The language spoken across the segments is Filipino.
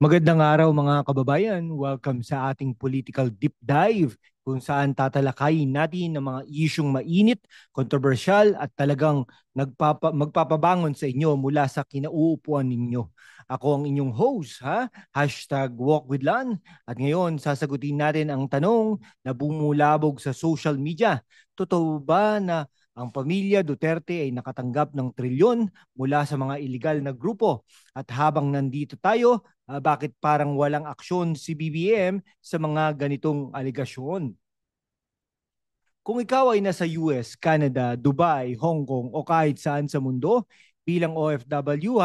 Magandang araw mga kababayan. Welcome sa ating political deep dive kung saan tatalakayin natin ang mga isyung mainit, kontrobersyal at talagang magpapabangon sa inyo mula sa kinauupuan ninyo. Ako ang inyong host, #WalkWithLan. At ngayon, sasagutin natin ang tanong na bumulabog sa social media. Totoo ba na ang pamilya Duterte ay nakatanggap ng trilyon mula sa mga iligal na grupo? At habang nandito tayo, bakit parang walang aksyon si BBM sa mga ganitong aligasyon? Kung ikaw ay nasa US, Canada, Dubai, Hong Kong o kahit saan sa mundo, bilang OFW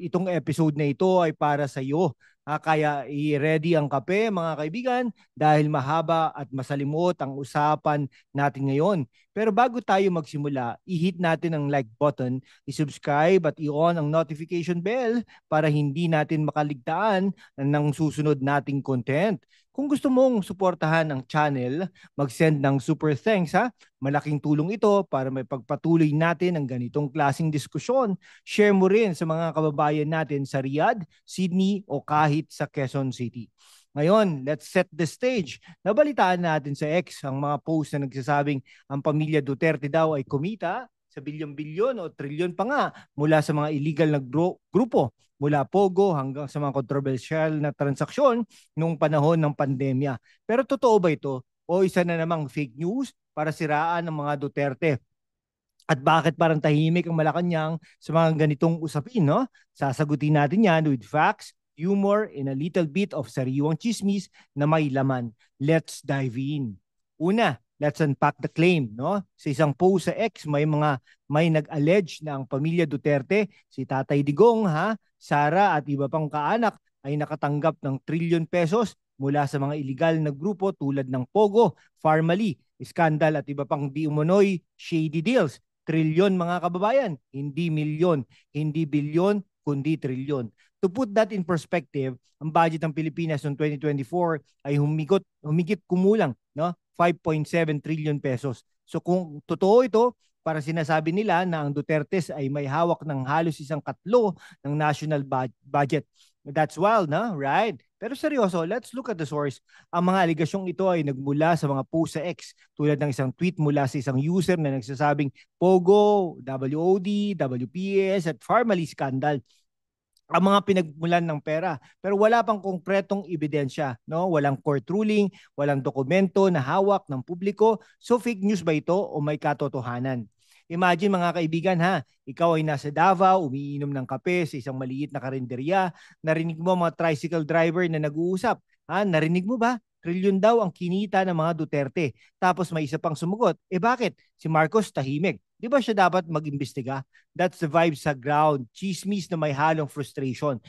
itong episode na ito ay para sa iyo. Kaya i-ready ang kape mga kaibigan dahil mahaba at masalimot ang usapan natin ngayon. Pero bago tayo magsimula, i-hit natin ang like button, i-subscribe at i-on ang notification bell para hindi natin makaligtaan ng susunod nating content. Kung gusto mong suportahan ang channel, mag-send ng super thanks Malaking tulong ito para may pagpatuloy natin ang ganitong klaseng diskusyon. Share mo rin sa mga kababayan natin sa Riyadh, Sydney o kahit sa Quezon City. Ngayon, let's set the stage. Nabalitaan natin sa X ang mga post na nagsasabing ang pamilya Duterte daw ay kumita sa bilyon-bilyon o trilyon pa nga mula sa mga illegal na grupo, mula Pogo hanggang sa mga controversial na transaksyon noong panahon ng pandemya. Pero totoo ba ito o isa na namang fake news para siraan ng mga Duterte? At bakit parang tahimik ang Malacanang sa mga ganitong usapin, no? Sasagutin natin yan with facts, humor, and a little bit of sariwang chismis na may laman. Let's dive in. Una, let's unpack the claim, no? Sa isang post sa X, may nag-allege na ang pamilya Duterte, si Tatay Digong, Sara at iba pang kaanak ay nakatanggap ng trilyon pesos mula sa mga iligal na grupo tulad ng Pogo, Farmally, Scandal at iba pang di umunoy shady deals. Trilyon mga kababayan, hindi milyon, hindi bilyon, kundi trilyon. To put that in perspective, ang budget ng Pilipinas noong 2024 ay humigit kumulang, no? 5.7 trillion pesos. So kung totoo ito, para sinasabi nila na ang Dutertes ay may hawak ng halos isang katlo ng national budget. That's wild, na? Right? Pero seryoso, let's look at the source. Ang mga aligasyong ito ay nagmula sa mga post sa X tulad ng isang tweet mula sa isang user na nagsasabing Pogo, WOD, WPS at Farmally scandal ang mga pinagmulan ng pera, pero wala pang konkretong ebidensya, no? Walang court ruling, walang dokumento na hawak ng publiko. So fake news ba ito o may katotohanan? Imagine mga kaibigan, ikaw ay nasa Davao, umiinom ng kape sa isang maliit na karinderya, narinig mo mga tricycle driver na nag-uusap. Narinig mo ba? Trilyon daw ang kinita ng mga Duterte. Tapos may isa pang sumugot. Bakit? Si Marcos tahimik. Di ba siya dapat mag-imbestiga? That's the vibe sa ground. Chismis na may halong frustration.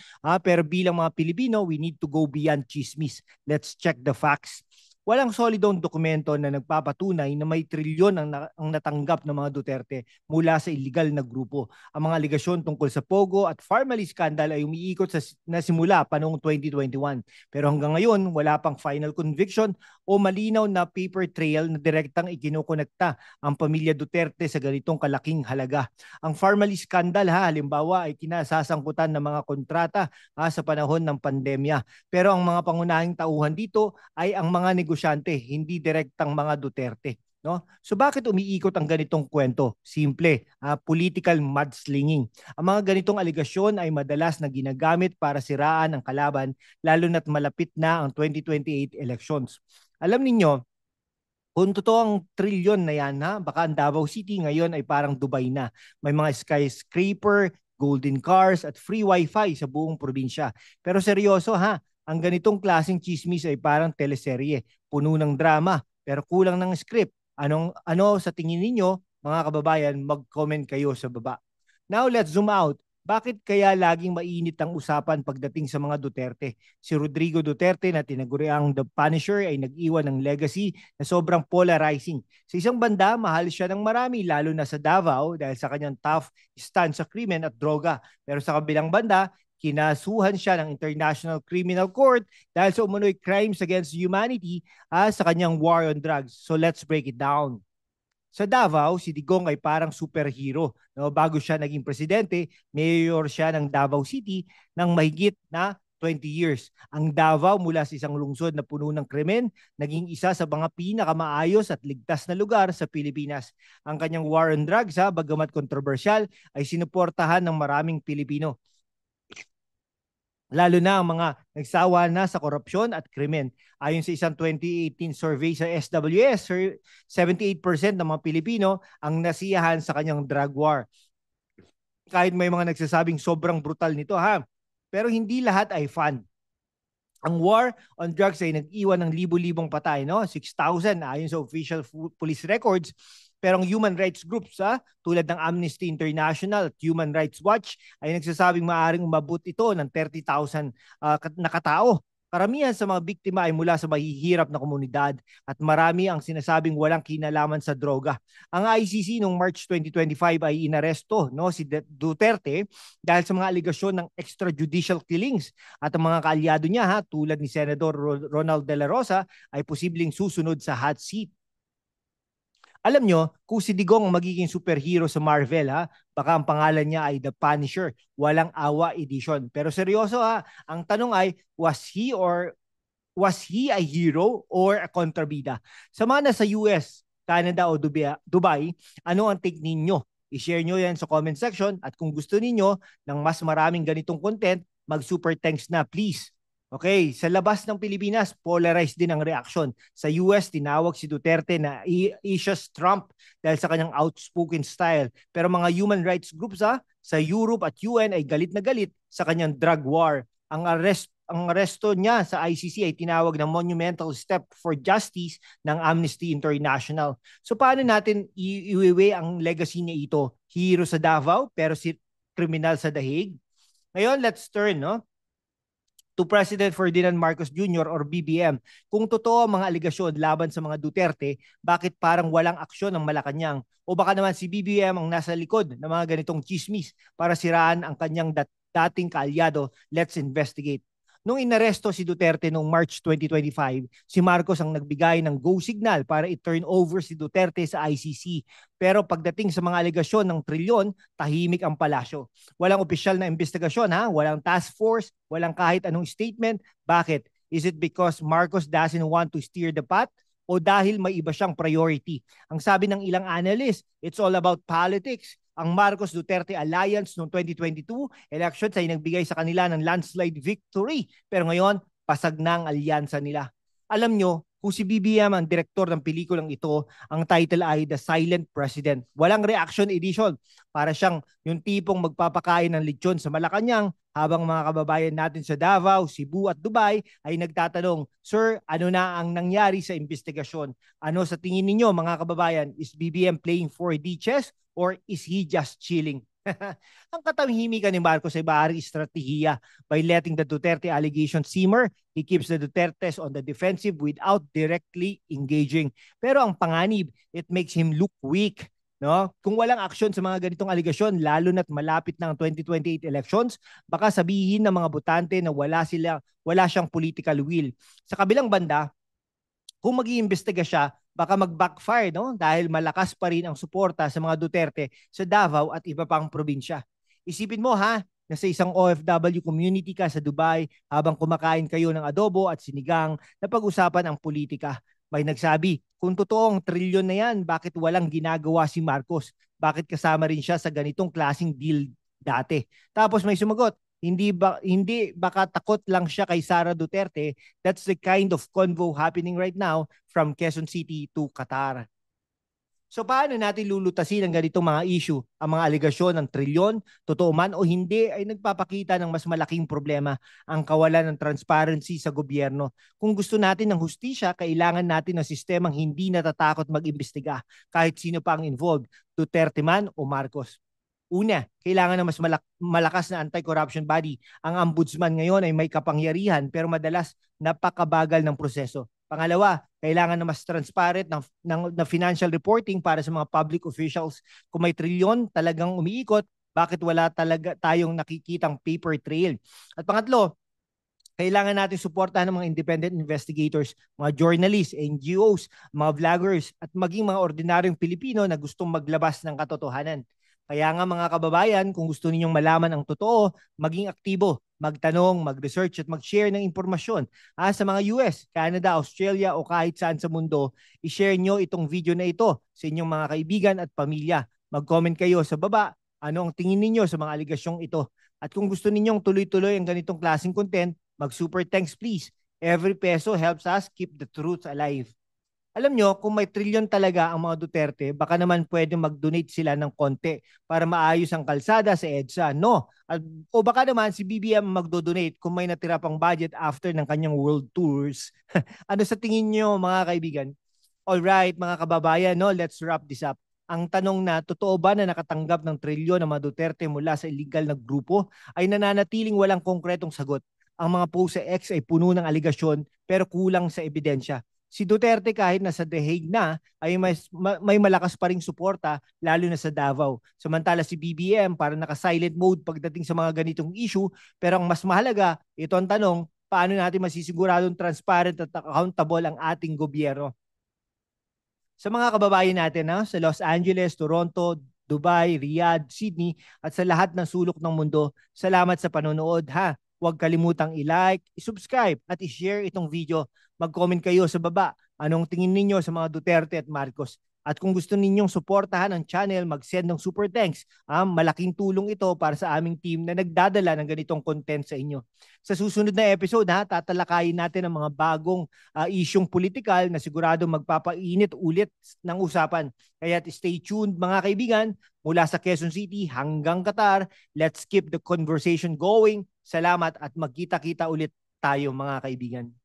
Pero bilang mga Pilipino, we need to go beyond chismis. Let's check the facts. Walang solidong dokumento na nagpapatunay na may trilyon ang natanggap ng mga Duterte mula sa illegal na grupo. Ang mga aligasyon tungkol sa Pogo at Farmally scandal ay umiikot na simula pa noong 2021. Pero hanggang ngayon, wala pang final conviction o malinaw na paper trail na direktang ikinukonekta ang pamilya Duterte sa ganitong kalaking halaga. Ang Farmally scandal halimbawa ay kinasasangkutan ng mga kontrata sa panahon ng pandemya. Pero ang mga pangunahing tauhan dito ay ang mga negosyante, hindi direktang mga Duterte. No? So bakit umiikot ang ganitong kwento? Simple, political mudslinging. Ang mga ganitong aligasyon ay madalas na ginagamit para siraan ang kalaban lalo na't malapit na ang 2028 elections. Alam ninyo, kung totoo ang trilyon na yan, baka ang Davao City ngayon ay parang Dubai na. May mga skyscraper, golden cars at free wifi sa buong probinsya. Pero seryoso ang ganitong klaseng chismis ay parang teleserye, puno ng drama, pero kulang ng script. Ano sa tingin ninyo, mga kababayan, mag-comment kayo sa baba. Now let's zoom out. Bakit kaya laging mainit ang usapan pagdating sa mga Duterte? Si Rodrigo Duterte na tinaguriang The Punisher ay nag-iwan ng legacy na sobrang polarizing. Sa isang banda, mahal siya ng marami lalo na sa Davao dahil sa kanyang tough stand sa krimen at droga. Pero sa kabilang banda, kinasuhan siya ng International Criminal Court dahil sa umunoy crimes against humanity sa kanyang war on drugs. So let's break it down. Sa Davao, si Digong ay parang superhero. No? Bago siya naging presidente, mayor siya ng Davao City ng mahigit na 20 years. Ang Davao mula sa isang lungsod na puno ng krimen, naging isa sa mga pinakamaayos at ligtas na lugar sa Pilipinas. Ang kanyang war on drugs, bagamat kontrobersyal, ay sinuportahan ng maraming Pilipino, lalo na ang mga nagsawa na sa korupsyon at krimen. Ayon sa isang 2018 survey sa SWS, 78% ng mga Pilipino ang nasiyahan sa kanyang drug war. Kahit may mga nagsasabing sobrang brutal nito, pero hindi lahat ay fun. Ang war on drugs ay nag-iwan ng libo-libong patay, no? 6,000 ayon sa official police records. Pero ang human rights groups, tulad ng Amnesty International at Human Rights Watch, ay nagsasabing maaaring umabot ito ng 30,000 na katao. Karamihan sa mga biktima ay mula sa mahihirap na komunidad at marami ang sinasabing walang kinalaman sa droga. Ang ICC noong March 2025 ay inaresto, no, si Duterte dahil sa mga aligasyon ng extrajudicial killings, at ang mga kaalyado niya, tulad ni Senador Ronald De La Rosa, ay posibleng susunod sa hot seat. Alam nyo, kung si Digong ang magiging superhero sa Marvel, baka ang pangalan niya ay The Punisher, walang awa edition. Pero seryoso, ang tanong ay, was he a hero or a kontrabida? Sa mga nasa US, Canada o Dubai, ano ang take ninyo? I-share nyo yan sa comment section, at kung gusto ninyo ng mas maraming ganitong content, mag-super thanks na please. Okay, sa labas ng Pilipinas, polarized din ang reaksyon. Sa US, tinawag si Duterte na Asia's Trump dahil sa kanyang outspoken style. Pero mga human rights groups, sa Europe at UN ay galit na galit sa kanyang drug war. Ang aresto niya sa ICC ay tinawag na monumental step for justice ng Amnesty International. So paano natin iwiwi ang legacy niya ito? Hero sa Davao pero si kriminal sa The Hague? Ngayon, let's turn, to President Ferdinand Marcos Jr. or BBM. Kung totoo ang mga aligasyon laban sa mga Duterte, bakit parang walang aksyon ng Malacanang? O baka naman si BBM ang nasa likod ng mga ganitong chismis para siraan ang kanyang dating kaalyado? Let's investigate. Nung inaresto si Duterte noong March 2025, si Marcos ang nagbigay ng go signal para i-turn over si Duterte sa ICC. Pero pagdating sa mga alegasyon ng trilyon, tahimik ang palasyo. Walang opisyal na investigasyon, walang task force, walang kahit anong statement. Bakit? Is it because Marcos doesn't want to steer the pot? O dahil may iba siyang priority? Ang sabi ng ilang analyst, it's all about politics. Ang Marcos-Duterte Alliance noong 2022 elections ay nagbigay sa kanila ng landslide victory. Pero ngayon, pasag na ang alyansa nila. Alam nyo, kung si BBM ang direktor ng pelikulang ito, ang title ay The Silent President. Walang reaction edition. Para siyang yung tipong magpapakain ng lechon sa Malacanang habang mga kababayan natin sa Davao, Cebu at Dubai ay nagtatanong, Sir, ano na ang nangyari sa investigasyon? Ano sa tingin ninyo mga kababayan? Is BBM playing 4D chess or is he just chilling? Ang katahimikan ni Marcos ay maaaring estratehiya. By letting the Duterte allegation simmer, he keeps the Dutertes on the defensive without directly engaging. Pero ang panganib, it makes him look weak. No? Kung walang aksyon sa mga ganitong aligasyon, lalo na't malapit na ang 2028 elections, baka sabihin ng mga botante na wala siyang political will. Sa kabilang banda, kung mag-iimbestiga siya, baka mag-backfire, no? Dahil malakas pa rin ang suporta sa mga Duterte sa Davao at iba pang probinsya. Isipin mo na sa isang OFW community ka sa Dubai habang kumakain kayo ng adobo at sinigang na pag-usapan ang politika. May nagsabi, kung totoong trilyon na yan, bakit walang ginagawa si Marcos? Bakit kasama rin siya sa ganitong klaseng deal dati? Tapos may sumagot, hindi baka takot lang siya kay Sara Duterte. That's the kind of convo happening right now from Quezon City to Qatar. So paano natin lulutasin ang ganitong mga issue? Ang mga aligasyon ng trilyon, totoo man o hindi, ay nagpapakita ng mas malaking problema, ang kawalan ng transparency sa gobyerno. Kung gusto natin ng hustisya, kailangan natin ng sistemang hindi natatakot mag-imbestiga kahit sino pa ang involved, Duterte man o Marcos. Una, kailangan ng mas malakas na anti-corruption body. Ang ombudsman ngayon ay may kapangyarihan pero madalas napakabagal ng proseso. Pangalawa, kailangan na mas transparent ng financial reporting para sa mga public officials. Kung may trilyon talagang umiikot, bakit wala talaga tayong nakikitang paper trail? At pangatlo, kailangan natin suportahan ng mga independent investigators, mga journalists, NGOs, mga vloggers, at maging mga ordinaryong Pilipino na gustong maglabas ng katotohanan. Kaya nga mga kababayan, kung gusto ninyong malaman ang totoo, maging aktibo. magtanong, mag-research at mag-share ng impormasyon. Sa mga US, Canada, Australia o kahit saan sa mundo, i-share nyo itong video na ito sa inyong mga kaibigan at pamilya. Mag-comment kayo sa baba ano ang tingin ninyo sa mga aligasyong ito. At kung gusto ninyong tuloy-tuloy ang ganitong klaseng content, mag-super thanks please. Every peso helps us keep the truth alive. Alam nyo, kung may trilyon talaga ang mga Duterte, baka naman pwede mag-donate sila ng konti para maayos ang kalsada sa EDSA. No. O baka naman si BBM magdo-donate kung may natira pang budget after ng kanyang world tours. Ano sa tingin nyo mga kaibigan? All right, mga kababayan, no, let's wrap this up. Ang tanong na totoo ba na nakatanggap ng trilyon ng mga Duterte mula sa illegal na grupo ay nananatiling walang konkretong sagot. Ang mga post sa X ay puno ng aligasyon pero kulang sa ebidensya. Si Duterte kahit nasa The Hague na ay may malakas pa ring suporta lalo na sa Davao. Samantala si BBM para naka-silent mode pagdating sa mga ganitong issue, pero ang mas mahalaga, ito ang tanong, paano natin masisiguradong transparent at accountable ang ating gobyerno? Sa mga kababayan natin sa Los Angeles, Toronto, Dubai, Riyadh, Sydney at sa lahat ng sulok ng mundo, salamat sa panonood ha. Huwag kalimutang i-like, i-subscribe at i-share itong video. Mag-comment kayo sa baba. Anong tingin ninyo sa mga Duterte at Marcos? At kung gusto ninyong suportahan ang channel, mag-send ng super thanks. Malaking tulong ito para sa aming team na nagdadala ng ganitong content sa inyo. Sa susunod na episode tatalakayin natin ang mga bagong isyong politikal na sigurado magpapainit ulit ng usapan. Kaya stay tuned mga kaibigan, mula sa Quezon City hanggang Qatar. Let's keep the conversation going. Salamat at magkita-kita ulit tayo mga kaibigan.